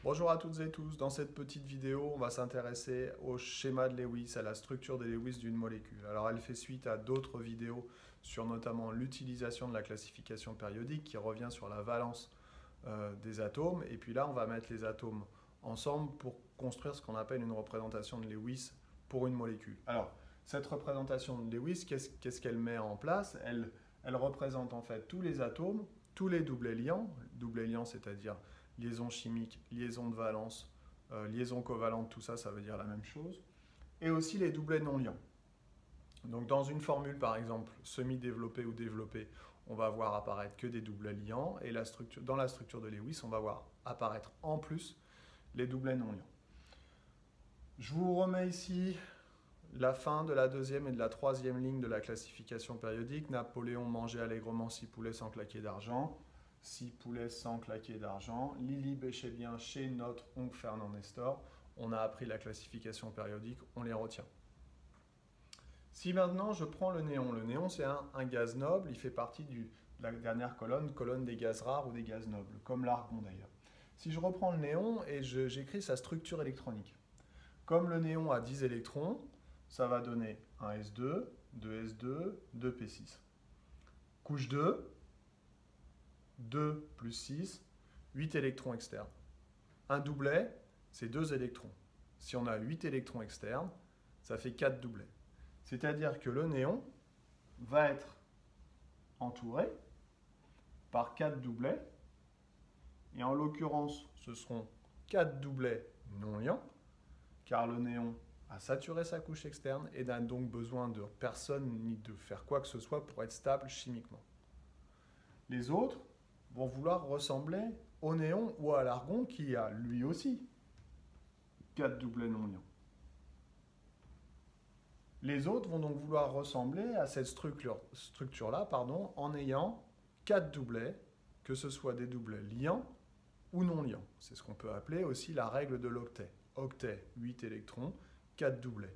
Bonjour à toutes et tous, dans cette petite vidéo, on va s'intéresser au schéma de Lewis, à la structure de Lewis d'une molécule. Alors elle fait suite à d'autres vidéos sur notamment l'utilisation de la classification périodique qui revient sur la valence des atomes. Et puis là, on va mettre les atomes ensemble pour construire ce qu'on appelle une représentation de Lewis pour une molécule. Alors, cette représentation de Lewis, qu'est-ce qu'elle met en place? Elle représente en fait tous les atomes, tous les doublets liants, c'est-à-dire liaison chimique, liaison de valence, liaison covalente, tout ça, ça veut dire la même chose. Et aussi les doublets non liants. Donc dans une formule, par exemple, semi-développée ou développée, on va voir apparaître que des doublets liants. Et dans la structure de Lewis, on va voir apparaître en plus les doublets non liants. Je vous remets ici la fin de la deuxième et de la troisième ligne de la classification périodique. Napoléon mangeait allègrement 6 poulets sans claquer d'argent. 6 poulets sans claquer d'argent. Lily bêchait bien chez notre oncle Fernand Nestor. On a appris la classification périodique, on les retient. Si maintenant je prends le néon c'est un gaz noble, il fait partie de la dernière colonne des gaz rares ou des gaz nobles, comme l'argon d'ailleurs. Si je reprends le néon et j'écris sa structure électronique, comme le néon a 10 électrons, ça va donner un S2, 2S2, 2P6. Couche 2, 2 plus 6, 8 électrons externes. Un doublet, c'est 2 électrons. Si on a 8 électrons externes, ça fait 4 doublets. C'est-à-dire que le néon va être entouré par 4 doublets. Et en l'occurrence, ce seront 4 doublets non liants, car le néon a saturé sa couche externe et n'a donc besoin de personne ni de faire quoi que ce soit pour être stable chimiquement. Les autres vont vouloir ressembler au néon ou à l'argon qui a lui aussi 4 doublets non liants. Les autres vont donc vouloir ressembler à cette structure-là en ayant 4 doublets, que ce soit des doublets liants ou non liants. C'est ce qu'on peut appeler aussi la règle de l'octet. Octet, 8 électrons, 4 doublets.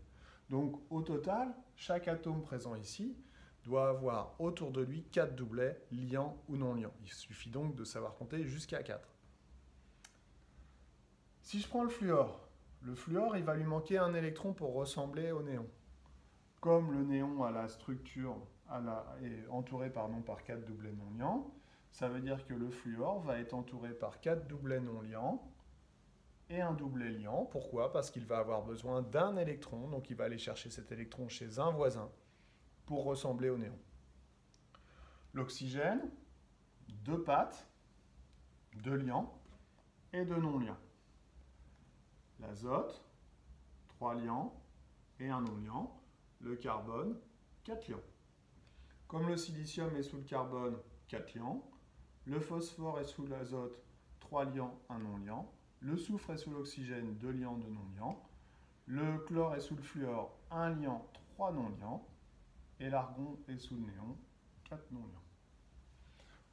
Donc au total, chaque atome présent ici doit avoir autour de lui 4 doublets liants ou non liants. Il suffit donc de savoir compter jusqu'à 4. Si je prends le fluor, il va lui manquer un électron pour ressembler au néon. Comme le néon a la structure est entouré par 4 doublets non liants, ça veut dire que le fluor va être entouré par 4 doublets non liants et un doublet liant. Pourquoi? Parce qu'il va avoir besoin d'un électron, donc il va aller chercher cet électron chez un voisin pour ressembler au néon. L'oxygène, 2 pattes, 2 liants et 2 non liants. L'azote, 3 liants et un non liant. Le carbone, 4 liants. Comme le silicium est sous le carbone, 4 liants. Le phosphore est sous l'azote, 3 liants, 1 non liant. Le soufre est sous l'oxygène, 2 liants, 2 non liants. Le chlore est sous le fluor, 1 liant, 3 non liants. Et l'argon est sous le néon, 4 non liants.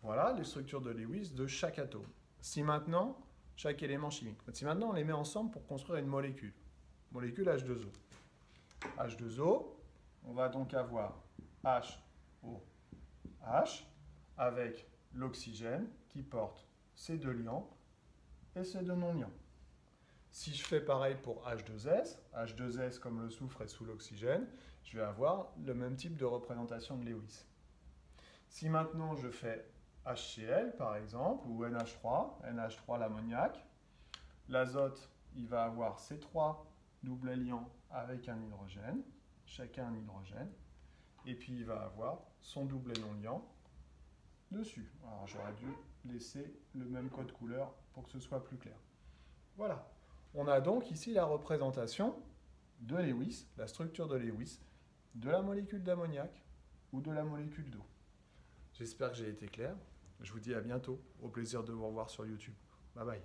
Voilà les structures de Lewis de chaque atome. Si maintenant, chaque élément chimique. Si maintenant on les met ensemble pour construire une molécule. Molécule H2O. H2O, on va donc avoir HOH avec l'oxygène qui porte ces 2 liants et ces 2 non liants. Si je fais pareil pour H2S comme le soufre est sous l'oxygène, je vais avoir le même type de représentation de Lewis. Si maintenant je fais HCl par exemple, ou NH3 l'ammoniac, l'azote il va avoir ces 3 doublets liants avec un hydrogène, chacun un hydrogène, et puis il va avoir son doublet non liant dessus. Alors j'aurais dû laisser le même code couleur pour que ce soit plus clair. Voilà. On a donc ici la représentation de Lewis, la structure de Lewis, de la molécule d'ammoniac ou de la molécule d'eau. J'espère que j'ai été clair. Je vous dis à bientôt. Au plaisir de vous revoir sur YouTube. Bye bye.